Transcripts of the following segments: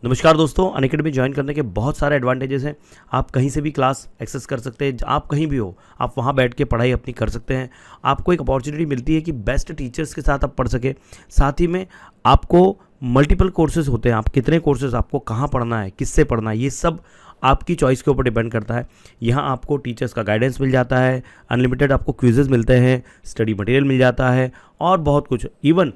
नमस्कार दोस्तों, Unacademy join करने के बहुत सारे एडवांटेजेस हैं। आप कहीं से भी क्लास एक्सेस कर सकते हैं, आप कहीं भी हो, आप वहाँ बैठ के पढ़ाई अपनी कर सकते हैं। आपको एक अपॉर्चुनिटी मिलती है कि बेस्ट टीचर्स के साथ आप पढ़ सके। साथ ही में आपको मल्टीपल कोर्सेज होते हैं, आप कितने कोर्सेज आपको कहाँ पढ़ना है, किससे पढ़ना है, ये सब आपकी चॉइस के ऊपर डिपेंड करता है। यहाँ आपको टीचर्स का गाइडेंस मिल जाता है, अनलिमिटेड आपको क्विजेज मिलते हैं, स्टडी मटेरियल मिल जाता है और बहुत कुछ। Even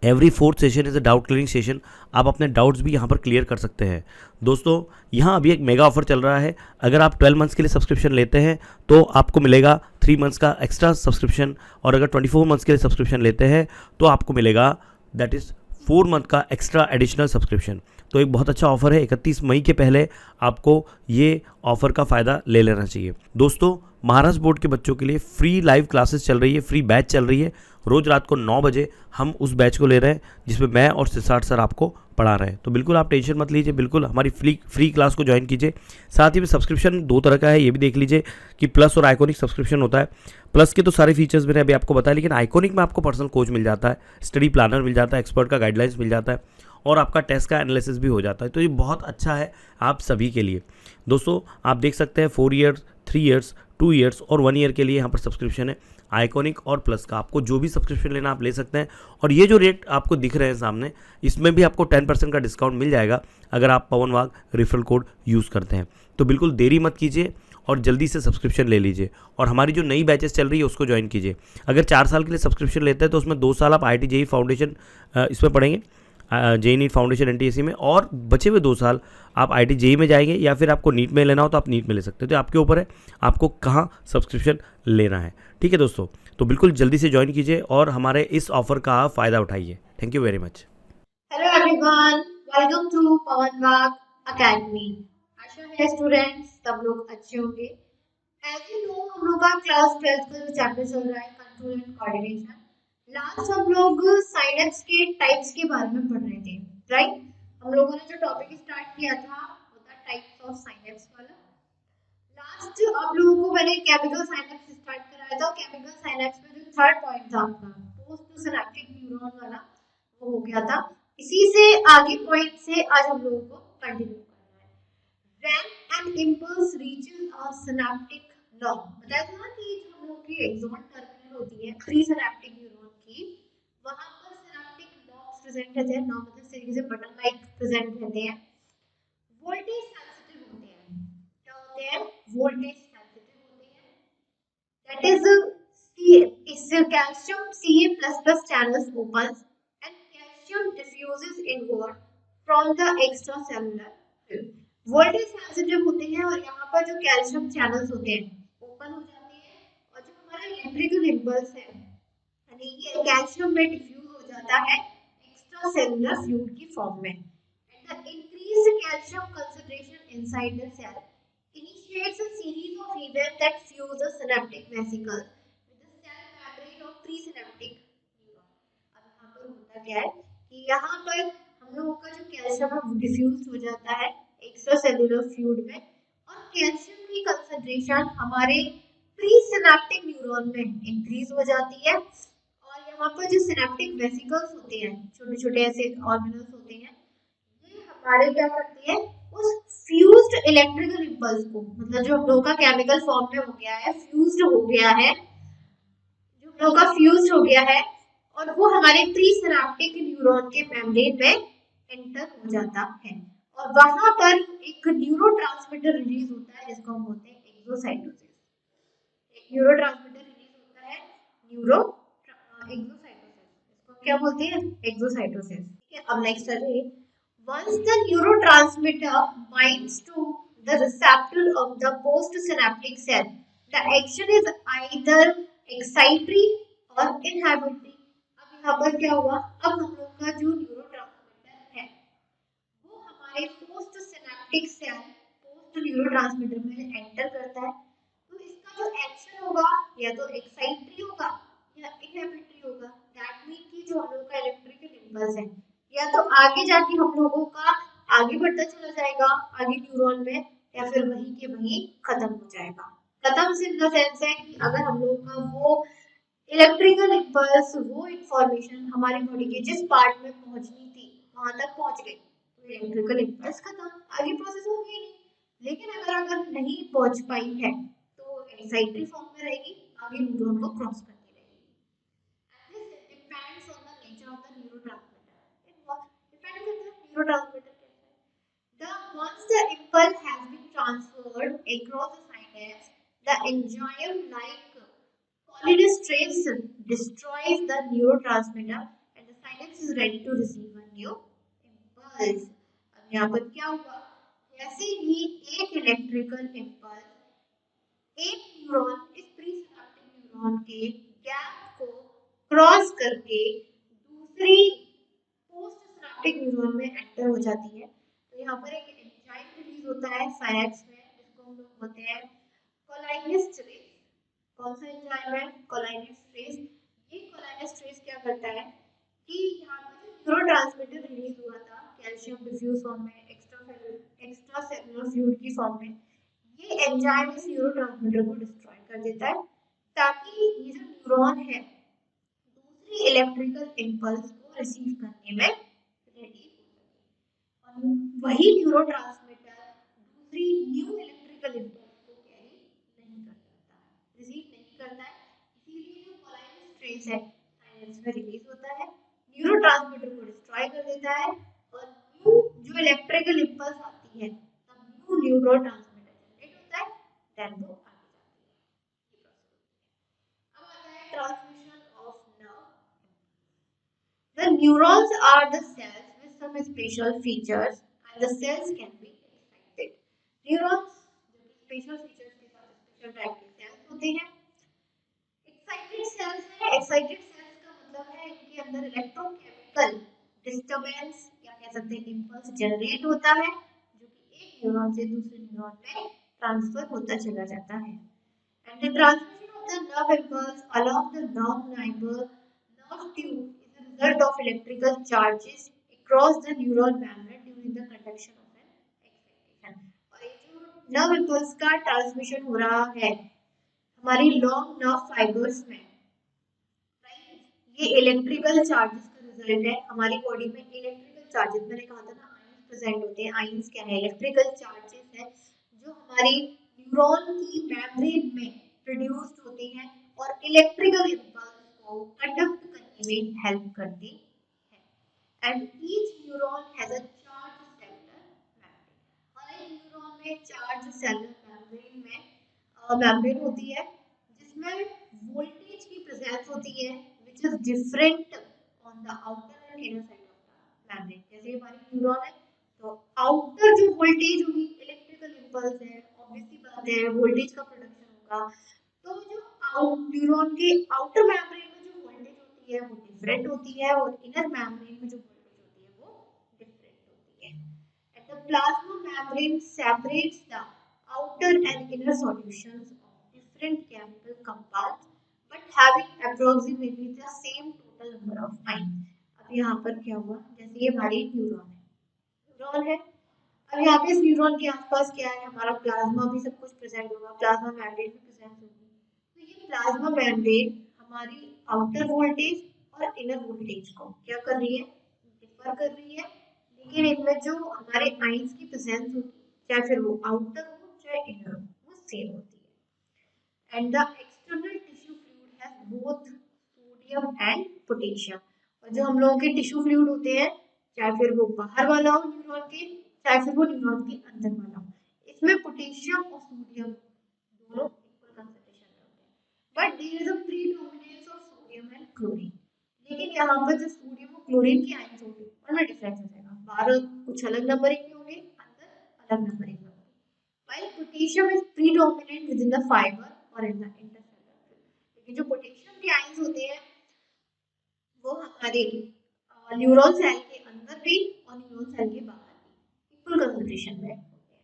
every fourth session is a doubt clearing session. आप अपने डाउट्स भी यहाँ पर क्लियर कर सकते हैं। दोस्तों, यहाँ अभी एक मेगा ऑफर चल रहा है। अगर आप 12 मंथ्स के लिए सब्सक्रिप्शन लेते हैं तो आपको मिलेगा 3 मंथ्स का एक्स्ट्रा सब्सक्रिप्शन, और अगर 24 मंथ्स के लिए सब्सक्रिप्शन लेते हैं तो आपको मिलेगा दैट इज़ 4 मंथ का एक्स्ट्रा एडिशनल सब्सक्रिप्शन। तो एक बहुत अच्छा ऑफर है। 31 मई के पहले आपको ये ऑफर का फ़ायदा ले लेना चाहिए। दोस्तों, महाराष्ट्र बोर्ड के बच्चों के लिए फ्री लाइव क्लासेस चल रही है, फ्री बैच चल रही है। रोज़ रात को 9 बजे हम उस बैच को ले रहे हैं जिसमें मैं और सिद्धार्थ सर आपको पढ़ा रहे हैं। तो बिल्कुल आप टेंशन मत लीजिए, बिल्कुल हमारी फ्री क्लास को ज्वाइन कीजिए। साथ ही में सब्सक्रिप्शन 2 तरह का है, ये भी देख लीजिए कि प्लस और आइकॉनिक सब्सक्रिप्शन होता है। प्लस के तो सारे फीचर्स मैंने अभी आपको बताया, लेकिन आइकॉनिक में आपको पर्सनल कोच मिल जाता है, स्टडी प्लानर मिल जाता है, एक्सपर्ट का गाइडलाइंस मिल जाता है और आपका टेस्ट का एनालिसिस भी हो जाता है। तो ये बहुत अच्छा है आप सभी के लिए। दोस्तों, आप देख सकते हैं 4 ईयर्स, 3 ईयर्स, 2 ईयर्स और 1 ईयर के लिए यहाँ पर सब्सक्रिप्शन है। आइकॉनिक और प्लस का आपको जो भी सब्सक्रिप्शन लेना आप ले सकते हैं। और ये जो रेट आपको दिख रहे हैं सामने, इसमें भी आपको 10% का डिस्काउंट मिल जाएगा अगर आप पवन वाघ रेफरल कोड यूज़ करते हैं। तो बिल्कुल देरी मत कीजिए और जल्दी से सब्सक्रिप्शन ले लीजिए और हमारी जो नई बैचेस चल रही है उसको ज्वाइन कीजिए। अगर 4 साल के लिए सब्सक्रिप्शन लेते हैं तो उसमें 2 साल आप IIT JEE फाउंडेशन इसमें पढ़ेंगे, JEE नीट फाउंडेशन NTSC में, और बचे हुए 2 साल आप IIT JEE में जाएंगे, या फिर आपको नीट में लेना हो तो आप नीट में ले सकते हैं। तो आपके ऊपर है आपको कहाँ सब्सक्रिप्शन लेना है। ठीक है दोस्तों, तो बिल्कुल जल्दी से ज्वाइन कीजिए और हमारे इस ऑफर का फ़ायदा उठाइए। Thank you very much. Hello everyone, welcome to Pawan Vag Academy. आशा है स्टूडेंट्स सब लोग अच्छे होंगे। एज यू नो, हम लोग का क्लास 12th का जो चैप्टर चल रहा है कंट्रोल एंड कोऑर्डिनेशन। लास्ट हम लोग साइनेप्स के टाइप्स के बारे में पढ़ रहे थे, राइट। हम लोगों ने जो टॉपिक स्टार्ट किया था वो था टाइप्स ऑफ साइनेप्स वाला। लास्ट आप लोगों को मैंने केमिकल साइनेप्स स्टार्ट कराया था। केमिकल साइनेप्स में जो थर्ड पॉइंट था आपका पोस्ट सिनेप्टिक न्यूरॉन वाला, वो हो गया था। इसी से आगे पॉइंट से आज हम लोगों को कंटिन्यू करना है। When an impulse reaches a synaptic knob, बताया था ना कि जो हम लोग की एक्सॉन टर्मिनल होती है प्री सिनेप्टिक न्यूरॉन की, वहां पर सिनेप्टिक नॉब्स प्रेजेंट रहते हैं। नॉब मतलब सीरीज से बटन लाइक प्रेजेंट रहते हैं। वोल्टेज सेंसिटिव होते हैं। क्या होते हैं? वोल्टेज सेंसिटिव होते हैं। That is calcium Ca++ channels opens and calcium diffuses inward from the extracellular fluid. Voltage sensitive होते हैं और यहाँ पर जो कैल्शियम चैनल्स होते हैं ओपन हो जाते हैं, और जो हमारा इलेक्ट्रिकल इम्पल्स है यानी ये कैल्शियम में डिफ्यूज हो जाता है एक्स्ट्रा सेलुलर फ्लूइड की फॉर्म में। And the increased calcium concentration inside the cell initiates a series of events that fuse the synaptic vesicles with the cell membrane of presynaptic neuron. अब यहाँ पर होता क्या है कि यहाँ पर हम लोगों का जो कैल्शियम है वो डिफ्यूज हो जाता है एक्स्ट्रा सेलुलर फ्लूइड में, और कैल्शियम की कंसंट्रेशन हमारे प्रीसिनेप्टिक न्यूरॉन में इंक्रीज हो जाती है। और यहाँ पर जो सिनेप्टिक वेसिकल्स होते हैं, छोटे छोटे ऐसे ऑर्गेनल्स होते हैं, ये हमारे क्या करते हैं उस फ्यूज्ड इलेक्ट्रिकल इम्पल्स को, मतलब जो हम लोगों का केमिकल फॉर्म में हो गया है, फ्यूज्ड हो गया है, जो हम लोगों का फ्यूज्ड हो गया है, और वो हमारे प्री सिनेप्टिक न्यूरॉन के मेम्ब्रेन में एंटर हो जाता है। और वहां पर एक न्यूरोट्रांसमीटर रिलीज होता है जिसको हम बोलते हैं एक्सोसाइटोसिस। एक न्यूरोट्रांसमीटर रिलीज होता है न्यूरो एक्सोसाइटोसिस, इसको क्या बोलते हैं? एक्सोसाइटोसिस। ठीक है, अब नेक्स्ट है once the neurotransmitter binds to the receptor of the postsynaptic cell, the action is either excitatory or inhibitory. अब यहाँ पर क्या हुआ? अब हम लोग का जो न्यूरोट्रांसमीटर है वो हमारे post synaptic cell post neurotransmitter में एंटर करता है। तो इसका जो एक्शन होगा या तो एक्साइटरी होगा या इनहिबिटरी होगा। दैट मीन कि जो हम लोग का इलेक्ट्रिकल इम्पल्स है या तो आगे जाके हम लोगों का आगे बढ़ता चला जाएगा आगे न्यूरॉन में, या फिर वहीं के वहीं खत्म हो जाएगा। खत्म इन द सेंस है कि अगर हम लोग का वो इलेक्ट्रिकल इम्पल्स वो इंफॉर्मेशन हमारी बॉडी के जिस पार्ट में पहुंचनी थी वहां तक पहुंच गई, इलेक्ट्रिकल इम्पल्स खत्म, आगे प्रोसेस होगी नहीं। लेकिन अगर नहीं पहुंच पाई है तो एक्साइटरी फॉर्म में रहेगी, आगे न्यूरॉन को क्रॉस करती रहेगी। And this depends on the nature of the neurotransmitter. It depend करता है neurotransmitter कैसा है। Once the impulse has been transferred across the synapse, the enzyme-like cholinesterase destroys the neurotransmitter and the synapse is ready to receive a new impulse. अब यहाँ पर क्या हुआ? जैसे ही एक इलेक्ट्रिकल इम्पल्स एक न्यूरॉन इस प्रीसिनेप्टिक न्यूरॉन के गैप को क्रॉस करके दूसरी पोस्ट सिनेप्टिक न्यूरॉन में एंटर हो जाती है, तो यहाँ पर एक एंजाइम रिलीज होता है साइनेप्स में, जिसको हम लोग बोलते हैं कोलाइनेस्टरेज। कौन सा एंजाइम है? कोलाइनेस्टरेज। ये कोलाइनेस्टरेज क्या करता है कि यहाँ पर जो न्यूरोट्रांसमीटर रिलीज हुआ था कैल्शियम डिफ्यूज फॉर्म में, एक्स्ट्रा सेलुलर फ्लूइड की फॉर्म में, ये एंजाइम इस न्यूरोट्रांसमीटर को डिस्ट्रॉय कर देता है, ताकि ये जो न्यूरॉन है दूसरी इलेक्ट्रिकल इम्पल्स को रिसीव करने में रेडी हो सके। और वही न्यूरोट्रांसमीटर दूसरी न्यू इलेक्ट्रिकल इम्पल्स को कैरी नहीं कर सकता, रिसीव नहीं करता है। इसीलिए जो कोलाइनेस्टरेज है साइनेप्स में रिलीज होता है, न्यूरोट्रांसमीटर को डिस्ट्रॉय कर देता है, और न्यू जो इलेक्ट्रिकल इम्पल्स आती है तब न्यू न्यूरोट्रांसमीटर जनरेट होता है, देन वो आगे जाती है। अब आता है transmission of nerve. The neurons are the cells with some special features and the cells can be excited. Neurons जो कि special features के साथ special type के cells होते हैं। Excited cells है, excited cells का मतलब है इनके अंदर electrochemical disturbance या कह सकते हैं impulse generate होता है, जो कि एक न्यूरॉन से दूसरे न्यूरॉन में ट्रांसफर होता चला जाता है। And the transmission of the nerve impulse along the nerve tube is a result of electrical charges across the neural membrane during the conduction of an excitation. और ये जो nerve impulse का transmission हो रहा है हमारी लॉन्ग नर्व फाइबर्स में, ये इलेक्ट्रिकल चार्जेस का रिजल्ट है। हमारी बॉडी में इलेक्ट्रिकल चार्जेस, मैंने कहा था ना आयंस प्रेजेंट होते हैं। आयंस क्या है? इलेक्ट्रिकल चार्जेस है जो हमारी न्यूरॉन की मेम्ब्रेन में प्रोड्यूस्ड होती हैं और इलेक्ट्रिकल इम्पल्स को कंडक्ट करने में हेल्प करती है। And each neuron has a charge cellular membrane. और एक न्यूरॉन में चार्ज सेलुलर मेम्ब्रेन होती है जिसमें वोल्टेज की प्रेजेंस होती है which is different on the outer and inner side of the membrane। जैसे हमारी न्यूरॉन है तो आउटर जो वोल्टेज होगी इलेक्ट्रिकल इम्पल्स है, ऑब्वियसली बात है वोल्टेज का प्रोडक्शन होगा, तो जो न्यूरॉन के आउटर मेम्ब्रेन में जो वोल्टेज होती है वो डिफरेंट होती है और इनर मेम्ब्रेन में जो वोल्टेज होती है वो डिफरेंट होती है। And the plasma membrane separates the outer and inner solutions of different chemical compounds but having approximately the same total number of ions। अब यहाँ पर क्या हुआ? जैसे ये हमारी न्यूरॉन है, अब यहाँ पे इस न्यूरॉन के आसपास क्या है? हमारा प्लाज्मा भी सब कुछ प्रेजेंट होगा, प्लाज्मा मेम्ब्रेन भी प्रेजेंट होगी। तो ये प्लाज्मा मेम्ब्रेन हमारी आउटर वोल्टेज और इनर वोल्टेज को क्या कर रही है? डिफर कर रही है, लेकिन इनमें जो हमारे आयंस की प्रेजेंस होगी, चाहे फिर वो आउटर हो चाहे इनर हो, वो सेम होती है। And the external tissue fluid has both sodium and potassium. और जो हम लोगों के टिश्यू फ्लूइड होते हैं, चाहे फिर वो बाहर वाला हो न्यूरॉन के, चाहे फिर वो न्यूरॉन के अंदर वाला हो, इसमें पोटेशियम और सोडियम दोनों इक्वल कंसंट्रेशन में होते हैं। But there is a predominance of sodium and chlorine. लेकिन यहाँ पर जो सोडियम और क्लोरीन की आयंस होंगे उनमें डिफरेंस हो जाएगा, बाहर कुछ अलग नंबरिंग में होंगे, अंदर अलग नंबरिंग में होंगे। While potassium is predominant within the fiber or in the intercellular fluid, लेकिन जो पोटेशियम के आयंस होते हैं वो हमारे न्यूरॉन सेल के अंदर भी और न्यूरॉन सेल के बाहर भी इक्वल कंसंट्रेशन में होते हैं।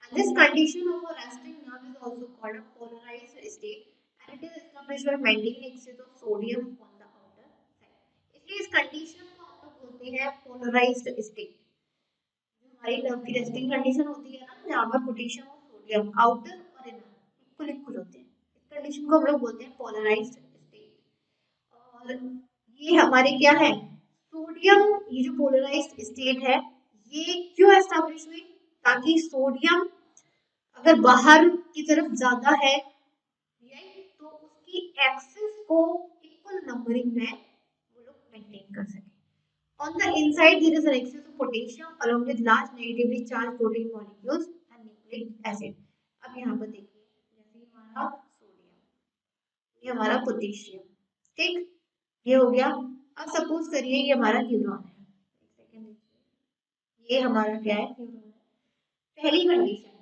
And this condition of a resting nerve is also called a polarized state and it is established by maintaining excess of sodium on the outer side। इसलिए इस कंडीशन को हम लोग बोलते हैं पोलराइज्ड स्टेट। हमारी नर्व की रेस्टिंग कंडीशन होती है ना, जहाँ पर पोटेशियम और सोडियम आउटर और इनर इक्वल होते हैं, इस कंडीशन को हम लोग बोलते हैं पोलराइज्ड स्टेट। और ये हमारे क्या है? सोडियम, ये जो पोलराइज्ड स्टेट है ये क्यों एस्टैब्लिश हुई? ताकि सोडियम अगर बाहर की तरफ ज्यादा है राइट, तो उसकी एक्सिस को इक्वल नंबरिंग में वो लोग मेंटेन कर सके। On the inside, there is an excess of potassium along with large negatively charged protein molecules and nucleic acid. अब यहाँ पर देखिए, जैसे हमारा सोडियम, ये हमारा पोटेशियम, ठीक, ये हो गया। अब सपोज करिए ये हमारा न्यूरॉन है, ये हमारा क्या है, न्यूरॉन है। पहली कंडीशन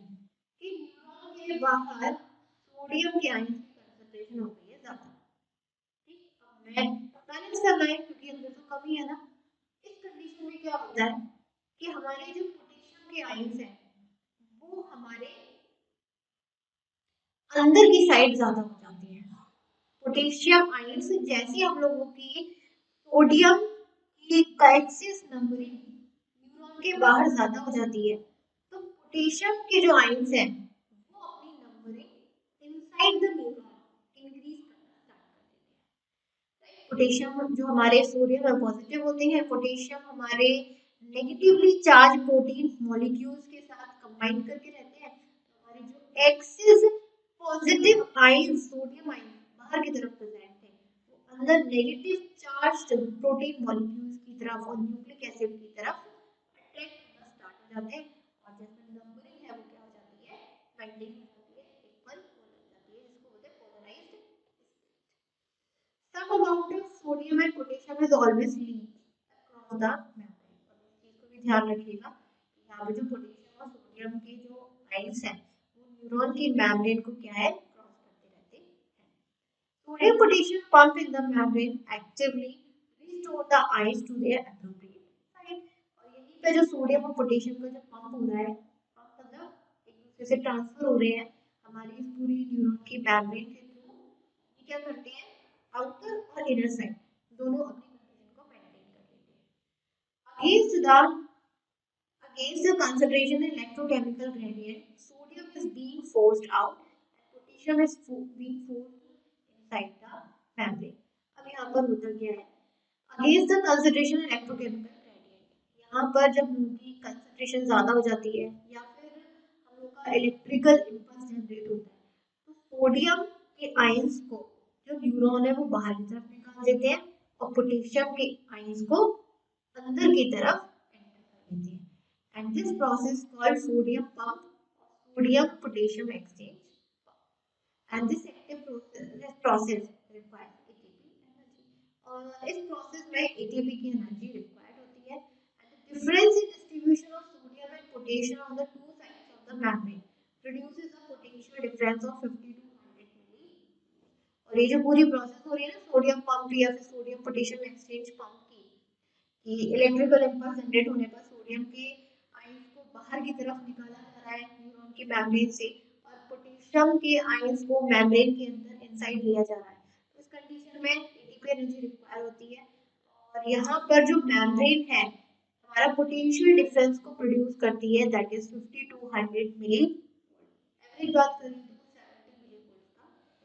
कि न्यूरॉन के बाहर सोडियम के आयन की कंसंट्रेशन हो गई है ज्यादा, ठीक, अब मैं बैलेंस करना है क्योंकि अंदर तो कमी है ना। इस कंडीशन में क्या होता है कि हमारे जो पोटेशियम के आयंस हैं वो हमारे अंदर की साइड ज्यादा हो जाती है। पोटेशियम आयंस जैसे हम लोगों की सोडियम की एक्सिस नंबरिंग न्यूरॉन के बाहर ज्यादा हो जाती है, तो पोटेशियम के जो आयंस हैं वो अपनी numbering inside the neuron increase करना स्टार्ट कर देते हैं। पोटेशियम जो हमारे सोडियम है पॉजिटिव होते हैं, पोटेशियम हमारे नेगेटिवली चार्ज प्रोटीन मॉलिक्यूल्स के साथ कंबाइन करके रहते हैं, तो हमारे जो axis positive ion sodium ion बाहर की तरफ प्रेजेंट है वो अंदर नेगेटिव चार्ज प्रोटीन मॉलिक्यूल्स की तरफ और न्यूक्लिक एसिड की तरफ अट्रैक्ट होना स्टार्ट हो जाते हैं, और जिसमें नंबरिंग है वो क्या हो जाती है, मेंटेन हो जाती है, इक्वल हो जाती है, जिसको बोलते हैं polarised. Some amount of sodium and potassium is always leaked across the membrane. और इस चीज को भी ध्यान रखिएगा कि यहाँ पे जो पोटेशियम और सोडियम के जो आयंस हैं वो न्यूरॉन की मेम्ब्रेन को क्या है, क्रॉस करते रहते हैं। Sodium potassium pump in the membrane actively restore the ions to their appropriate site. और यहीं पे जो सोडियम और पोटेशियम का जो पंप हो रहा है, पंप मतलब एक दूसरे से ट्रांसफर हो रहे हैं हमारी इस पूरी न्यूरॉन की मेम्ब्रेन के थ्रू, ये क्या करते हैं, आउटर और इनर साइड दोनों अपनी कंडीशन को मेंटेन कर लेते हैं। Against the concentration in electrochemical gradient, sodium is being forced out and potassium is being forced inside the membrane. अब यहाँ पर होता क्या है, against the concentration in electrochemical gradient, यहाँ पर जब उनकी concentration ज़्यादा हो जाती है या फिर हम लोग का इलेक्ट्रिकल इम्पल्स जनरेट होता है, तो सोडियम के आयंस को जो न्यूरॉन है वो बाहर की तरफ निकाल देते हैं और पोटेशियम के आयंस को अंदर की तरफ एंटर कर देते हैं। And this process called sodium pump or sodium potassium exchange pump. And this active process requires ATP energy. और इस process में ATP की energy required होती है. And the difference in distribution of sodium and potassium on the two sides of the membrane produces a potential difference of 50 to 100 milli. और ये जो पूरी प्रोसेस हो रही है ना सोडियम पंप या फिर सोडियम पोटेशियम एक्सचेंज पंप की, कि इलेक्ट्रिकल इम्पल्स जनरेट होने पर सोडियम के आयंस को बाहर की तरफ निकाला जा रहा है न्यूरॉन की मेम्ब्रेन से और पोटेशियम के आयंस को मेम्ब्रेन के अंदर इनसाइड लिया जा रहा है, तो इस कंडीशन में एटीपी एनर्जी रिक्वायर होती है। और यहाँ पर जो मेम्ब्रेन है हमारा पोटेंशियल डिफरेंस को प्रोड्यूस करती है, that is 50 to 100 millivolt. Average बात करें तो 70 मिली वोल्ट का रहता है।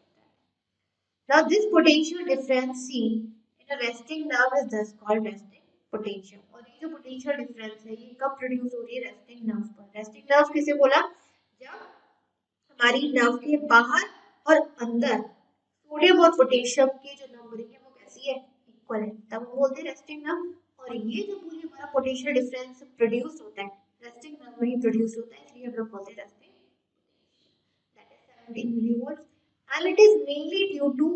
Now this potential difference seen in a resting nerve is thus called resting potential। और ये जो potential difference है ये कब प्रोड्यूस हो रही है, resting nerve पर। resting nerve किसे बोला, जब हमारी नर्व के बाहर और अंदर सोडियम और पोटेशियम की जो नंबरिंग है वो कैसी है, इक्वल है, तब हम बोलते हैं रेस्टिंग नर्व। और ये जो पूरी हमारा पोटेंशियल डिफरेंस प्रोड्यूस होता है रेस्टिंग नर्व में ही प्रोड्यूस होता है, इसलिए हम लोग बोलते हैं resting, that is 17 millivolts, and it is mainly due to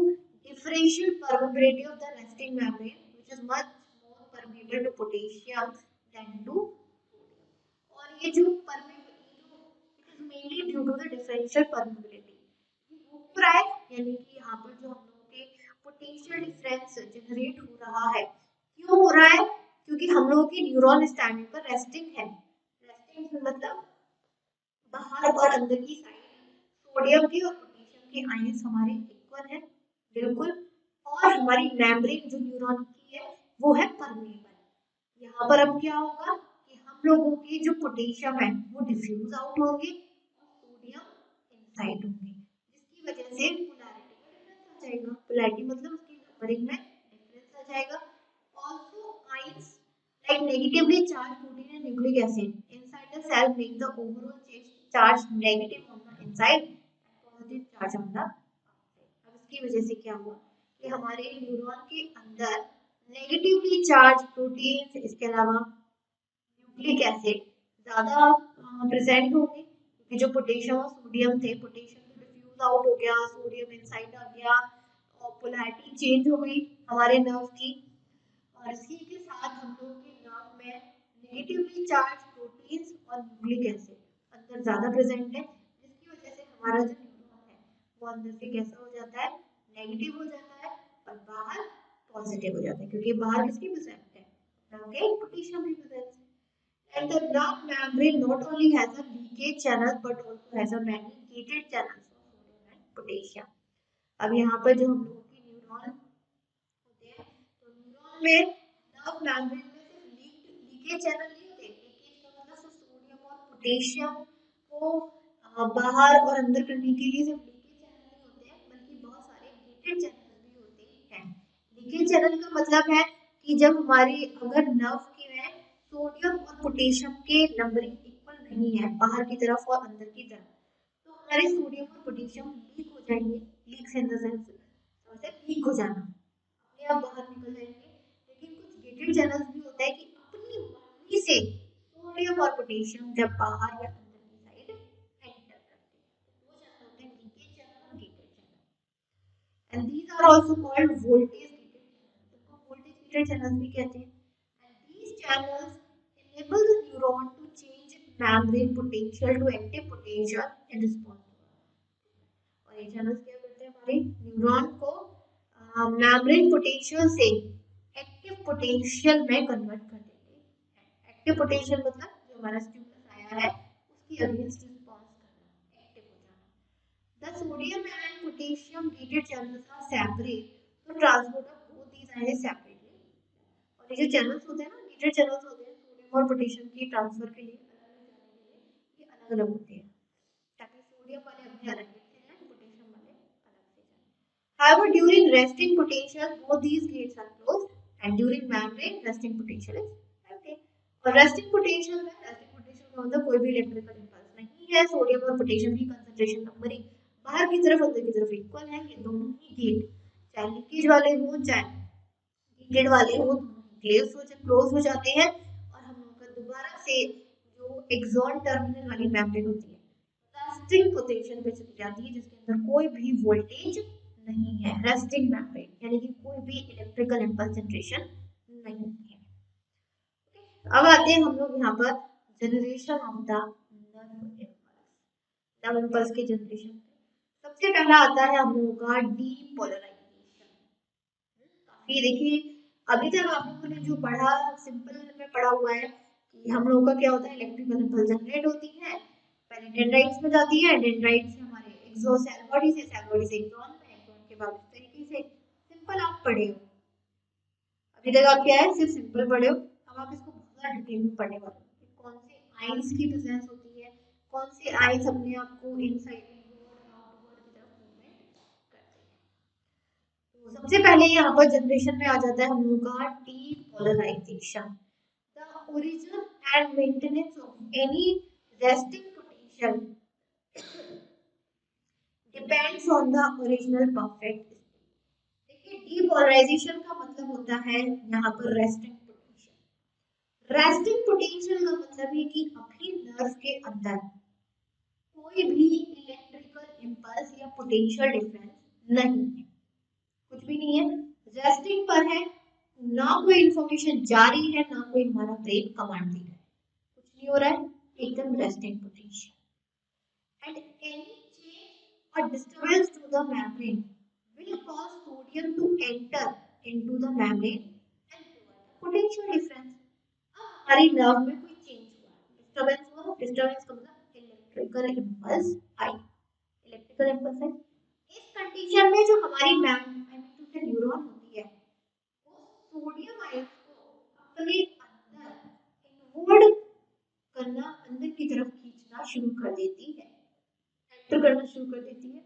differential permeability of the resting membrane, which is much more permeable to potassium than to sodium। और ये जो it is mainly due to the differential permeability, ये हो क्यों रहा है, यानी कि यहाँ पर जो हम लोगों के पोटेंशियल डिफरेंस जनरेट हो रहा है, क्यों हो रहा है, क्योंकि हम लोगों की न्यूरॉन स्टैंडिंग पर रेस्टिंग है। रेस्टिंग मतलब बाहर और अंदर की साइड सोडियम की और पोटेशियम की आयंस हमारे इक्वल है, बिल्कुल, और हमारी मेम्ब्रेन जो न्यूरॉन की है वो है परमेबल। यहाँ पर अब क्या होगा कि हम लोगों की जो पोटेशियम है वो डिफ्यूज आउट होंगे और सोडियम इनसाइड होंगे, जिसकी वजह से पोलैरिटी का डिफरेंस आ जाएगा। पोलैरिटी मतलब उसकी नंबरिंग में डिफरेंस आ जाएगा। Also ions like negatively charged protein and nucleic acid inside the cell make the overall charge negative on the inside and positive charge on the outside. अब इसकी वजह से क्या हुआ कि हमारे न्यूरॉन के अंदर नेगेटिवली चार्ज प्रोटीन, इसके अलावा न्यूक्लिक एसिड ज्यादा प्रेजेंट होंगे, क्योंकि जो पोटेशियम और सोडियम थे, पोटेशियम तो डिफ्यूज आउट हो गया, सोडियम इनसाइड आ गया और पोलैरिटी चेंज हो गई हमारे नर्व की। और इसी के साथ हम लोगों के नर्व में नेगेटिवली चार्ज प्रोटीन्स और न्यूक्लिक एसिड अंदर ज्यादा प्रेजेंट है, जिसकी वजह से हमारा जो न्यूरॉन है वो अंदर से कैसा हो जाता है, नेगेटिव हो जाता है और बाहर पॉजिटिव हो जाता है, क्योंकि बाहर किसकी प्रेजेंट है, ओके, पोटेशियम की प्रेजेंस है। And the nerve membrane not only has a leakage channel but also has a many gated channels of sodium and potassium. अब यहाँ पर जो हम लोगों की न्यूरॉन होते हैं, तो न्यूरॉन में नर्व मेम्ब्रेन में सिर्फ लीकेज चैनल नहीं होते, लीकेज का मतलब सिर्फ सोडियम और पोटेशियम को बाहर और अंदर करने के लिए सिर्फ लीकेज चैनल नहीं होते हैं, बल्कि बहुत सारे गेटेड चैनल भी होते हैं। लीकेज चैनल का मतलब है कि जब हमारी अगर नर्व के में सोडियम और पोटेशियम के नंबरिंग इक्वल नहीं है बाहर की तरफ और अंदर की तरफ, तो हमारे सोडियम और पोटेशियम लीक हो जाएंगे। Leak in the sense leak हो जाना, अपने आप बाहर निकल जाएंगे। लेकिन कुछ गेटेड चैनल्स भी होता है कि अपनी मर्जी से सोडियम और पोटेशियम जब बाहर या अंदर की साइड एंटर करते हैं, तो वो चैनल होते हैं लीकेज चैनल और gated channel. And these are also called voltage gated channel, इनको वोल्टेज गेटेड चैनल्स भी कहते हैं। And these channels enable the neuron to change membrane potential to active potential in response to it. और ये channels क्या करते हैं, हमारे न्यूरॉन को मेम्ब्रेन पोटेंशियल से एक्टिव पोटेंशियल में कन्वर्ट कर देते हैं। एक्टिव पोटेंशियल मतलब जो हमारा स्टिमुलस आया है उसकी अगेंस्ट रिस्पॉन्स करना, एक्टिव हो जाना। The sodium and potassium gated channels are separate to transport of both these ions separately. और ये जो चैनल्स होते हैं ना, गेटेड चैनल्स होते हैं सोडियम और पोटेशियम की ट्रांसफर के लिए, अलग अलग जाने के लिए, ये अलग अलग होते हैं, ताकि सोडियम वाले अपने अलग से जाएं, पोटेशियम वाले अलग से जाएं। However, during resting potential, both these gates are closed, and during membrane, resting potential is empty. और resting potential का मतलब कोई भी इलेक्ट्रिकल इम्पल्स नहीं है, सोडियम और पोटेशियम की कंसंट्रेशन नंबरिंग बाहर की तरफ अंदर की तरफ इक्वल है। ये दोनों ही गेट, चाहे लीकेज वाले हो चाहे हीटेड वाले हो, क्लोज हो जाते हैं और हम लोग का दोबारा से जो एक्सॉन टर्मिनल वाली मेम्ब्रेन होती है रेस्टिंग पोजीशन पे चली जाती है, जिसके अंदर कोई भी वोल्टेज नहीं है, रेस्टिंग मेम्ब्रेन, यानी कि कोई भी इलेक्ट्रिकल इम्पल्स जनरेशन नहीं है। अब आते हैं हम लोग यहाँ पर generation of the nerve impulse के जनरेशन। सबसे पहला आता है हम लोगों का डीपोलराइजेशन। काफी देखिए, अभी तक आप लोगों ने जो पढ़ा सिंपल में पढ़ा हुआ है कि हम लोगों का क्या होता है, इलेक्ट्रिकल इम्पल्स जनरेट होती है, पहले डेंड्राइट्स में जाती है, डेंड्राइट से हमारे एक्सो सेल बॉडी से एक्सॉन में, एक्सॉन के बाद इस तरीके से सिंपल आप पढ़े हो। अभी तक आप क्या है, सिर्फ सिंपल पढ़े हो। अब आप इसको बहुत ज्यादा डिटेल में पढ़ने वाले हो, कौन से आयंस की प्रेजेंस होती है, कौन से आयंस अपने आप को इनसाइड इनवर्ड आउटवर्ड की तरफ मूवमेंट करते हैं। तो सबसे पहले यहाँ पर जनरेशन में आ जाता है हम लोगों का depolarisation. The origin and maintenance of any resting potential depends on the original perfect state. देखिए, डीपोलराइजेशन का मतलब होता है यहाँ पर रेस्टिंग पोटेंशियल। रेस्टिंग पोटेंशियल का मतलब है कि अभी नर्व के अंदर कोई भी इलेक्ट्रिकल इम्पल्स या पोटेंशियल डिफरेंस नहीं है, कुछ भी नहीं है, रेस्टिंग पर है, ना कोई इंफॉर्मेशन जा रही है, ना कोई हमारा ब्रेन कमांड दे रहा है, कुछ नहीं हो रहा है, एकदम resting potential. And any change or disturbance to the membrane will cause sodium to enter into the membrane and provide potential difference. अब हमारी नर्व में कोई चेंज हुआ, डिस्टर्बेंस हुआ, डिस्टर्बेंस का मतलब इलेक्ट्रिकल इम्पल्स आई, इलेक्ट्रिकल इम्पल्स आई। इस कंडीशन में जो हमारी न्यूरॉन होती है वो सोडियम आयंस को अपने अंदर इनवर्ड करना, अंदर की तरफ खींचना शुरू कर देती है, एंटर करना शुरू कर देती है।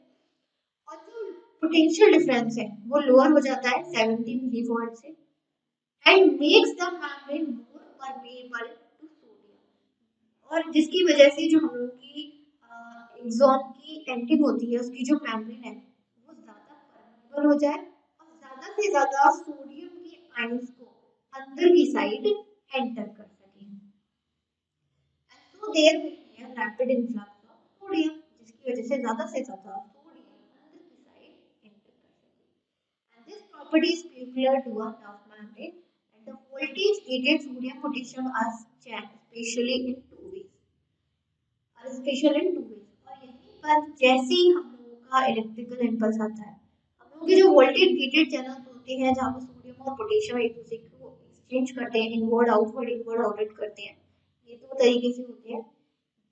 और जो पोटेंशियल डिफरेंस है वो लोअर हो जाता है 70 मिलीवोल्ट से, and makes the membrane more permeable to sodium, और जिसकी वजह से जो हम लोगों की एक्सॉन की एंडिंग होती है उसकी जो मेम्ब्रेन है वो ज्यादा परमेएबल हो जाए और ज्यादा से ज्यादा सोडियम के आयंस को अंदर की साइड एंटर कर सके। So there will be a rapid influx of sodium, जिसकी वजह से ज्यादा सोडियम अंदर की साइड एंटर कर सके। And this property is peculiar to a nerve membrane, and the voltage gated sodium potassium are especially in two ways. और special in two ways, और यहीं पर जैसे ही हम लोगों का इलेक्ट्रिकल इम्पल्स आता है, हम लोगों के जो वोल्टेज गेटेड चैनल्स होते हैं जहाँ पर सोडियम और पोटेशियम एक दूसरे को एक्सचेंज करते हैं, इनवर्ड आउटवर्ड करते हैं, ये दो तरीके से होते हैं।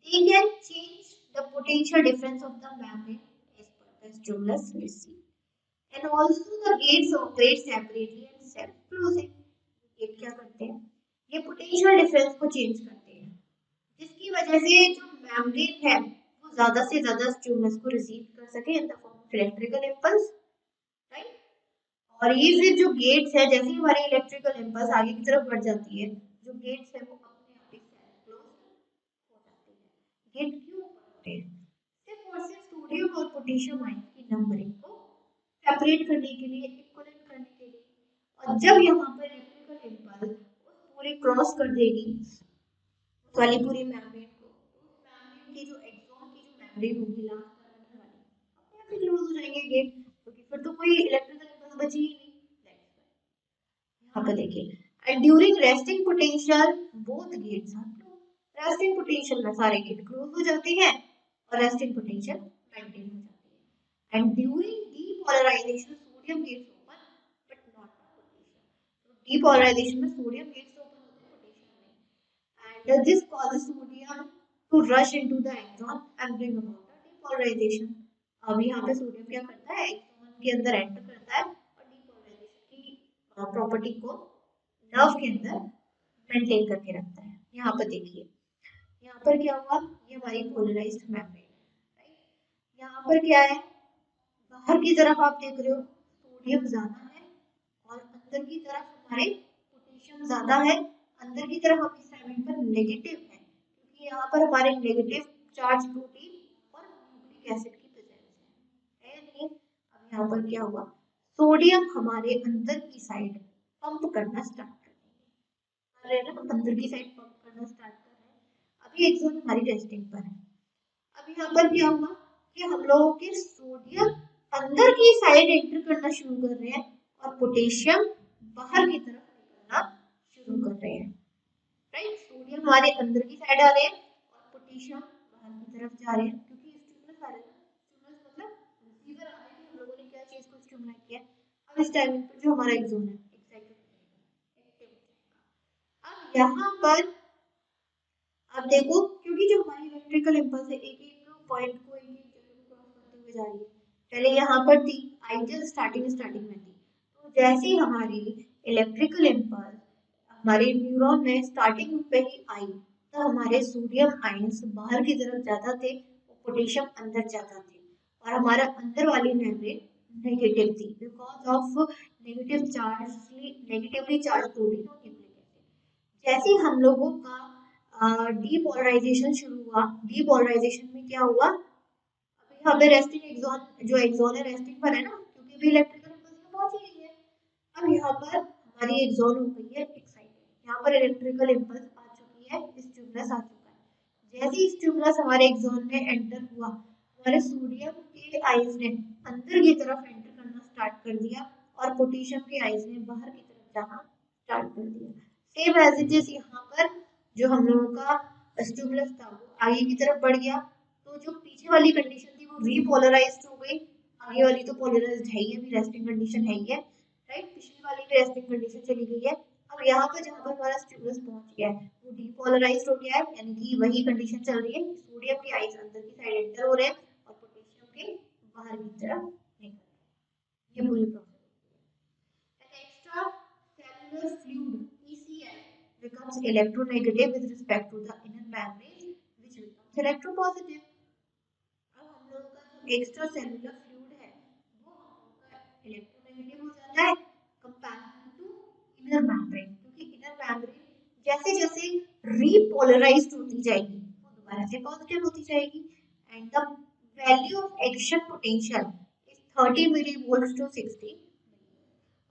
They can change the potential difference of the membrane as per the stimulus received. And also the gates operate separately and self-closing. Gate क्या करते हैं, ये पोटेंशियल डिफरेंस को चेंज करते हैं, जिसकी वजह से जो मेम्ब्रेन है वो ज्यादा से ज्यादा स्टिमुलस को रिसीव कर सके in the form of electrical impulse, right. और ये फिर जो गेट्स है, जैसे ही हमारी इलेक्ट्रिकल इम्पल्स आगे की तरफ बढ़ जाती है, जो गेट्स है वो अपने आप ही सेल्फ क्लोज हो जाते हैं। गेट क्यों होते हैं, सिर्फ और सिर्फ सोडियम और पोटेशियम आयन की नंबरिंग को सेपरेट करने के लिए, इक्विवेलेंट करने के लिए। और जब यहाँ पर इलेक्ट्रिकल इम्पल्स पूरी क्रॉस कर देगी वाली पूरी मेम्ब्रेन को, तो मेम्ब्रेन की जो एक्सॉन की जो मेम्ब्रेन होगी लास्ट टर्मिनल वाली, अपने आप ही क्लोज हो जाएंगे गेट, क्योंकि फिर तो कोई इलेक्ट्रिकल इम्पल्स बची ही नहीं। यहाँ पर देखिए, and during resting potential both gates are close, resting potential में सारे गेट क्लोज हो जाते हैं और रेस्टिंग पोटेंशियल मेंटेन हो जाती है। And during depolarization sodium gates open but not potassium, तो डीपोलराइजेशन में सोडियम गेट्स ओपन होते हैं, पोटेशियम नहीं, and this causes sodium to rush into the axon and bring about the depolarization. अब यहाँ पे सोडियम क्या करता है, एक्सॉन के अंदर एंटर करता है और डीपोलराइजेशन की प्रॉपर्टी को नर्व के अंदर मेंटेन करके रखता है। यहाँ पर देखिए, यहाँ पर क्या हुआ, ये हमारी पोलराइज्ड मेम्ब्रेन है, राइट। यहाँ पर क्या है, बाहर की तरफ आप देख रहे हो सोडियम ज्यादा है और अंदर की तरफ हमारे पोटेशियम ज्यादा है। अंदर की तरफ हम इस साइड पर नेगेटिव है, क्योंकि यहाँ पर हमारे नेगेटिव चार्ज प्रोटीन और न्यूक्लिक एसिड की प्रेजेंस है नहीं। अब यहाँ पर क्या हुआ, सोडियम हमारे अंदर की साइड पंप करना स्टार्ट कर रहे हैं ना, अंदर की साइड पंप करना स्टार्ट कर रहे हैं। अभी एक्सॉन हमारी रेस्टिंग पर है। अब यहाँ पर क्या हुआ कि हम लोगों के सोडियम अंदर की साइड एंटर करना शुरू कर रहे हैं और पोटेशियम बाहर की तरफ निकलना शुरू कर रहे हैं, राइट। सोडियम हमारे अंदर की साइड आ रहे हैं और पोटेशियम बाहर की तरफ जा रहे हैं, क्योंकि स्टिमुलस आ रहे हैं, स्टिमुलस मतलब रिसीवर आ रहे हैं कि हम लोगों ने क्या चीज को स्टिमुलेट किया। अब इस टाइम पर जो हमारा एक्सॉन है एक्साइटेड एक्टिव हो जाएगा। अब यहाँ पर आप देखो, क्योंकि जो हमारी इलेक्ट्रिकल इम्पल्स है एक एक पॉइंट को एक एक जगह को क्रॉस करते हुए जा रही है, पहले यहाँ पर थी आई जस्ट स्टार्टिंग में थी, तो जैसे ही हमारी इलेक्ट्रिकल इम्पल्स हमारे न्यूरॉन में स्टार्टिंग पे ही आई, तो हमारे सोडियम आयंस बाहर की तरफ जाता थे और पोटेशियम अंदर जाता थे, और हमारा अंदर वाली मेम्ब्रेन नेगेटिव थी because of negatively charge protein और न्यूक्लिक एसिड। जैसे हम लोगों का डीपोलराइजेशन शुरू हुआ, डीपोलराइजेशन में क्या हुआ, अभी यहाँ पे रेस्टिंग एक्सॉन, जो एक्सॉन है रेस्टिंग पर है ना, क्योंकि अभी इलेक्ट्रिकल इम्पल्स पहुंच ही नहीं है। अब यहाँ पर हमारी एक्सॉन हो गई है एक्साइटेड, यहाँ पर इलेक्ट्रिकल इम्पल्स आ चुकी है, स्टिमुलस आ चुका है। जैसे ही स्टिमुलस हमारे एक्सॉन में एंटर हुआ, हमारे सोडियम के आइंस ने अंदर की तरफ एंटर करना स्टार्ट कर दिया और पोटेशियम के आइंस ने बाहर की तरफ जाना स्टार्ट कर दिया। सेम एज इट इज यहाँ पर जो हम लोगों का स्टिमुलस था वो आगे की तरफ बढ़ गया, तो जो पीछे वाली कंडीशन थी वो रीपोलराइज्ड हो गई। आगे वाली तो पोलराइज्ड है ही, अभी रेस्टिंग कंडीशन है ही है, राइट। पिछली वाली भी रेस्टिंग कंडीशन चली गई है। अब यहाँ पर जहाँ पर हमारा स्टिमुलस पहुंच गया है वो डीपोलराइज्ड हो गया है, यानी कि वही कंडीशन चल रही है, सोडियम के आइंस अंदर की साइड एंटर हो रहे हैं और पोटेशियम के बाहर की तरफ निकल रहे हैं। ये पूरी प्रोसेस है। Extra cellular fluid ECF becomes electronegative with respect to the inner membrane which becomes electropositive. अब हम लोगों का जो एक्स्ट्रा सेलुलर फ्लूइड है वो हम लोगों का इलेक्ट्रोनेगेटिव हो जाता है कंपैरिजन टू इनर मेम्ब्रेन, क्योंकि इनर मेम्ब्रेन जैसे जैसे रीपोलराइज्ड होती जाएगी वो दोबारा से पॉजिटिव होती जाएगी and the value of action potential is 30 millivolt to 60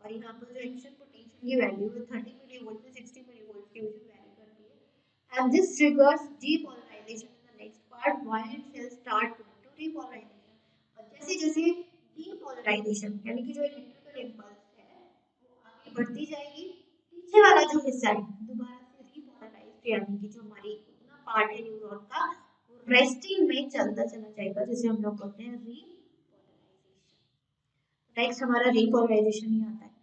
और यहाँ पर जो एक्शन पोटेंशियल की वैल्यू है 30 मिलीवोल्ट से 60 मिलीवोल्ट की वैल्यू वेरी करती है and this triggers depolarization in the next part while cells start going to depolarization और जैसे जैसे डीपोलराइजेशन यानी कि जो इलेक्ट्रिकल इम्पल्स है वो आगे बढ़ती जाएगी पीछे वाला जो हिस्सा है दोबारा से रीपोलराइज यानी कि जो हमारी उतना पार्ट है न्यूरॉन का वो रेस्टिंग में चलता चला जाएगा जिसे हम लोग बोलते हैं रीपोलराइजेशन। नेक्स्ट हमारा रीपोलराइजेशन ही आता है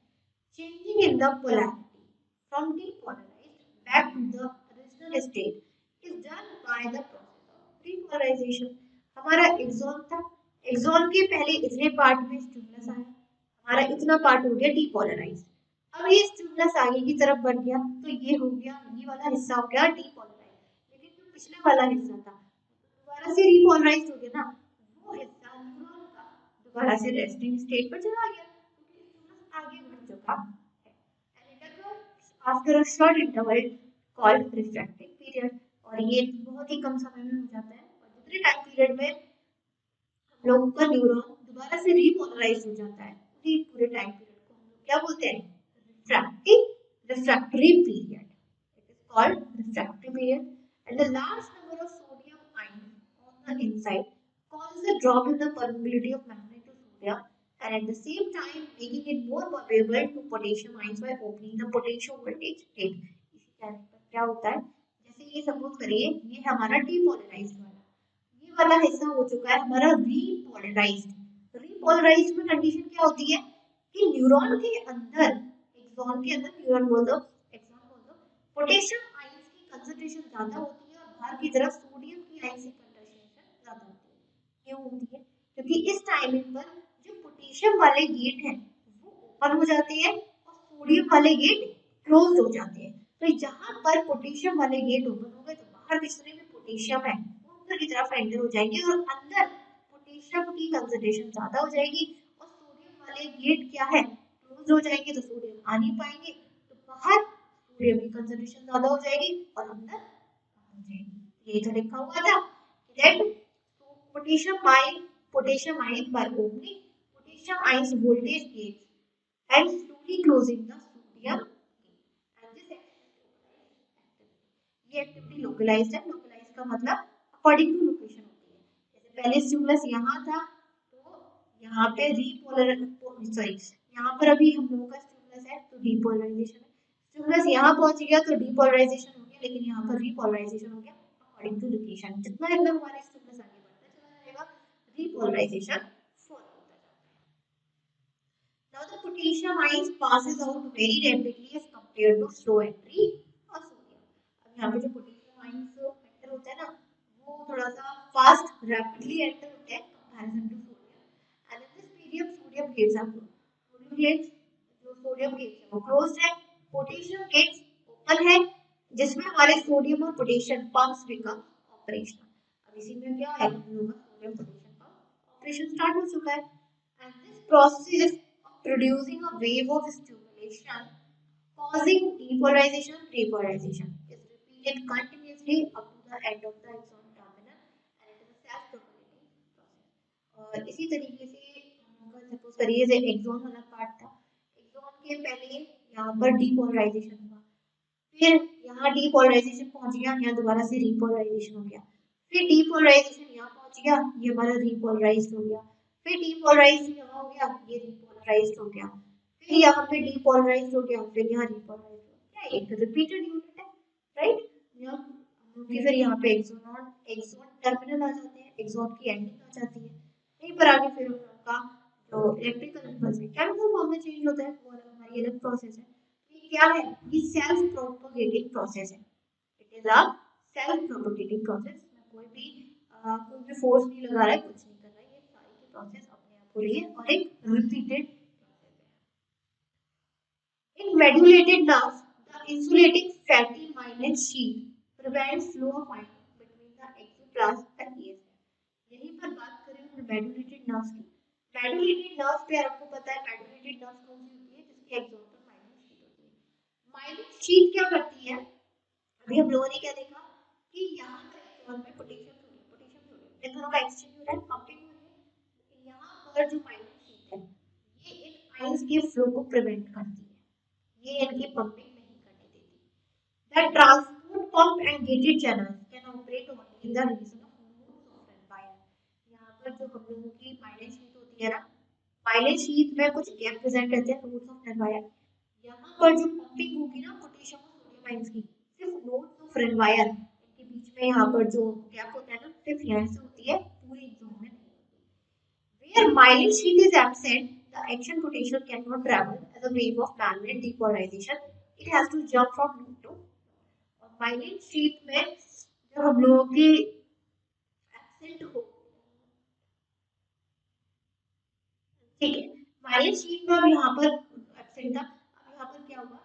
changing in the polarity from depolarized back to the original state is done by the process of repolarization। हमारा एक्सॉन था एक्सॉन के पहले इतने पार्ट में स्टिमुलस आया हमारा इतना पार्ट हो गया डीपोलराइज अब ये स्टिमुलस आगे की तरफ बढ़ गया तो ये हो गया ये वाला हिस्सा हो गया डीपोलराइज लेकिन जो पिछले वाला हिस्सा था दोबारा से रीपोलराइज हो गया ना वो हिस्सा न्यूरॉन का दोबारा से रेस्टिंग स्टेट पर चला गया क्योंकि स्टिमुलस आगे बढ़ चुका after a short interval called refractive period और ये बहुत ही कम समय में हो जाता है और जितने टाइम पीरियड में हम लोगों का न्यूरॉन दोबारा से रीपोलराइज हो जाता है उसी पूरे टाइम पीरियड को हम लोग क्या बोलते हैं refractory period it is called refractory period and the large number of sodium ion on the inside causes a drop in the permeability of magnet to sodium and at the same time making it more permeable to potassium ions by opening the potential voltage gap। इसी कारण पर क्या होता है जैसे ये suppose करिए ये हमारा डीपोलराइज्ड वाला ये वाला हिस्सा हो चुका है हमारा रीपोलराइज्ड रीपोलराइज्ड में कंडीशन क्या होती है कि न्यूरॉन के अंदर एक्सॉन के अंदर न्यूरॉन बोल दो एक्सॉन बोल दो पोटेशियम आयंस की कंसंट्रेशन ज्यादा होती है और बाहर की तरफ सोडियम की आयंस की कंसंट्रेशन ज्यादा होती है क्यों होती है क्योंकि इस टाइमिंग पर जो पोटेशियम वाले गेट हैं वो ओपन हो जाते हैं और सोडियम वाले गेट क्लोज हो जाते हैं तो जहां पर पोटेशियम वाले गेट ओपन हो गए तो बाहर जितने भी पोटेशियम है वो अंदर की तरफ एंटर हो जाएंगे और अंदर पोटेशियम की कंसंट्रेशन ज्यादा हो जाएगी और सोडियम वाले गेट क्या है क्लोज हो जाएंगे तो सोडियम आ नहीं पाएंगे तो बाहर सोडियम की कंसंट्रेशन ज्यादा हो जाएगी और अंदर आ जाएगी ये तो लिखा हुआ था that potassium ion by opening potassium ions voltage gates and slowly closing the sodium and this ये एक्टिविटी लोकलाइज्ड है लोकलाइज्ड का मतलब अकॉर्डिंग टू लोकेशन होती है जैसे पहले स्टिमुलस यहाँ था तो यहाँ पे रीपोलर सॉरी यहाँ पर अभी हम लोगों का स्टिमुलस है तो डीपोलराइजेशन है स्टिमुलस यहाँ पहुंच गया तो डीपोलराइजेशन हो गया लेकिन यहाँ पर रीपोलराइजेशन हो गया अकॉर्डिंग टू लोकेशन जितना एकदम हमारे स्टिमुलस आगे बढ़ता चला जाएगा repolarization follow होता जाता है। Now the potassium ions passes out very rapidly as compared to slow entry और sodium। अब यहाँ पे जो potassium ions एंटर होता है ना वो थोड़ा सा फास्ट रैपिडली एंटर होते हैं comparison to sodium and in this period sodium gates are sodium gates जो सोडियम गेट्स है वो क्लोज्ड है पोटेशियम गेट्स ओपन है जिसमें हमारे सोडियम और पोटेशियम पंप्स बिकम ऑपरेशनल। अब इसी में क्या है हम लोग का sodium potassium pump operation start हो चुका है and this process of producing a wave of stimulation causing depolarization repolarization is repeated continuously up to the end of the axon terminal and it is a self propagating process और इसी तरीके से हम लोग का सपोज करिए जैसे axon वाला पार्ट था एक्सॉन के पहले यहाँ पर डीपोलराइजेशन हुआ फिर यहाँ डीपोलराइजेशन पहुंच गया यहाँ दोबारा से रीपोलराइजेशन हो गया फिर डीपोलराइजेशन यहाँ पहुंच गया ये हमारा रीपोलराइज हो गया फिर डीपोलराइज यहाँ हो गया ये रीपोलराइज हो गया फिर यहाँ पे डीपोलराइज हो गया फिर यहाँ रीपोलराइज हो गया एक रिपीटेड यूनिट है राइट यहाँ फिर यहाँ पे एक्सोन एक्सोन टर्मिनल आ जाते हैं एक्सोन की एंडिंग आ जाती है यहीं पर आगे फिर उनका जो इलेक्ट्रिकल इम्पल्स है केमिकल फॉर्म में चेंज होता है वो हमारी अलग प्रोसेस है ये क्या है ये सेल्फ प्रोपगेटिंग प्रोसेस है it is a self propagating process कोई भी फोर्स नहीं लगा रहा है कुछ नहीं कर रहा है ये सारी की प्रोसेस अपने आप हो रही है और एक repeated in medulated nerves the insulating fatty myelin sheath prevents flow of ion between the exoplast and ESM। यहीं पर बात करें हम medulated nerves की medulated nerves पे आपको पता है medulated nerves कौन सी होती है जिसकी एक्सॉन पर myelin sheath होती है myelin sheath क्या करती है अभी हम लोगों ने क्या देखा कि यहाँ पर एक्सॉन में पोटेशियम इन दोनों का एक्सचेंज हो रहा है, पंपिंग हो रही है। यहाँ पर जो माइलिन शीट है ये इन आयंस के फ्लो को प्रिवेंट करती है, ये इनकी पंपिंग नहीं करने देती। The transport pump and gated channels can operate only in the region of nodes of reservoir. यहाँ पर जो हम लोगों की माइलिन शीट होती है ना, माइलिन शीट में कुछ गैप प्रेजेंट रहते हैं नोड्स ऑफ रेजर्वायर। यहाँ पर जो पंपिंग होगी ना पोटेशियम और सोडियम आयंस की, सिर्फ नोड्स ऑफ रेजर्वायर इनके बीच में यहाँ पर जो गैप होता है ना, सिर्फ यहाँ से होती है, पूरी जोन में नहीं होती। Where myelin sheath is absent, the action potential cannot travel as a wave of manual depolarization. It has to jump from node to node. Myelin sheath में जो हम लोगों की एब्सेंट हो, ठीक है, माइलिन शीट में अब यहाँ पर एब्सेंट था। अब यहाँ पर क्या हुआ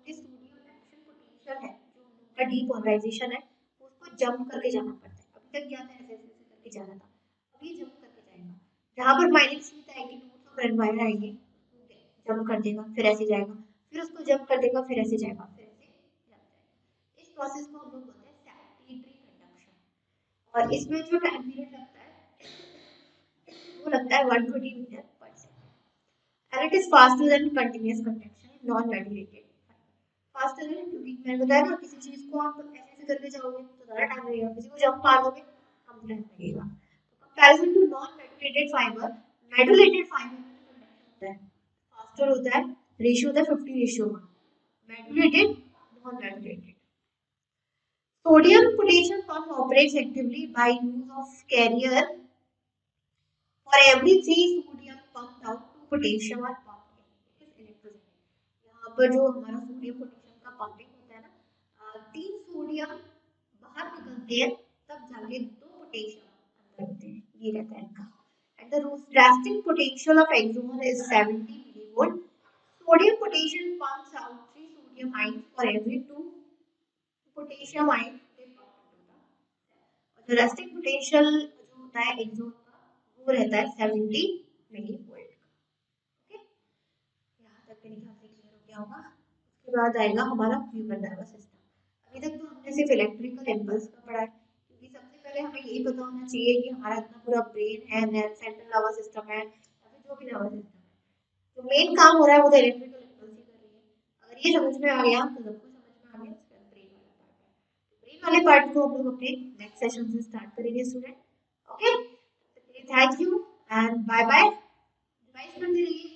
कि जो हम लोगों की सोडियम एक्शन पोटेंशियल है, जो हम लोगों का डीपोलराइजेशन है, उसको जंप करके जाना पड़ता है। अभी तक क्या था, ऐसे ऐसे करके जाना था, अभी जंप करके जाएगा। जहाँ पर माइलिन शीट आएगी, नोड्स ऑफ रेजर्वायर आएंगे, जंप कर देगा, फिर ऐसे जाएगा, फिर उसको जंप कर देगा, फिर ऐसे जाएगा, फिर ऐसे जाएगा। इस प्रोसेस को हम लोग बोलते हैं सैचुरेटरी कंडक्शन। और इसमें जो टाइम पीरियड लगता है वो लगता है 120 मीटर पर second, and it is faster than continuous conduction non medullated. Faster है क्योंकि मैंने बताया ना, किसी चीज को आप ऐसे ऐसे करके जाओगे तो ज्यादा टाइम लगेगा, किसी को जंप मारोगे कम टाइम लगेगा। Comparison to non medullated fibre, medullated fibre में जो कंडक्शन होता है फास्टर होता है, रेशियो होता है 50:1, मैड्यूलेटेड non मैड्यूलेटेड। Sodium potassium pump operates actively by use of carrier. For every 3 sodium pumped out, 2 potassium are pumped in. It is electrolytic. यहाँ पर जो हमारा सोडियम पोटेशियम का पंपिंग होता है ना, 3 सोडियम बाहर निकलते हैं, तब जाके 2 पोटेशियम अंदर होते हैं, ये रहता है इनका। And the resting potential of axon is 70 millivolt. Sodium potassium pumps out 3 sodium ions for every 2 potassium ion they pump into the cell। और जो रेस्टिंग पोटेंशियल जो होता है एक्सॉन का, वो रहता है 70 मिलीवोल्ट का। ओके, यहाँ तक मेरे ख्याल से क्लियर हो गया होगा। उसके बाद आएगा हमारा ह्यूमन नर्वस सिस्टम। अभी तक तो हमने सिर्फ इलेक्ट्रिकल इम्पल्स का पढ़ा है, क्योंकि सबसे पहले हमें यही पता होना चाहिए कि हमारा इतना पूरा ब्रेन है, सेंट्रल नर्वस सिस्टम है, या फिर जो भी नर्वस सिस्टम है, जो मेन काम हो रहा है वो तो इलेक्ट्रिकल इम्पल्स ही कर रही है। अगर ये समझ में आ गया तो सब कुछ समझ में आ गया। ब्रेन वाले पार्ट को हम लोग अपने नेक्स्ट सेशन से स्टार्ट करेंगे student. Okay, thank you and bye bye. Revise करते रहिए।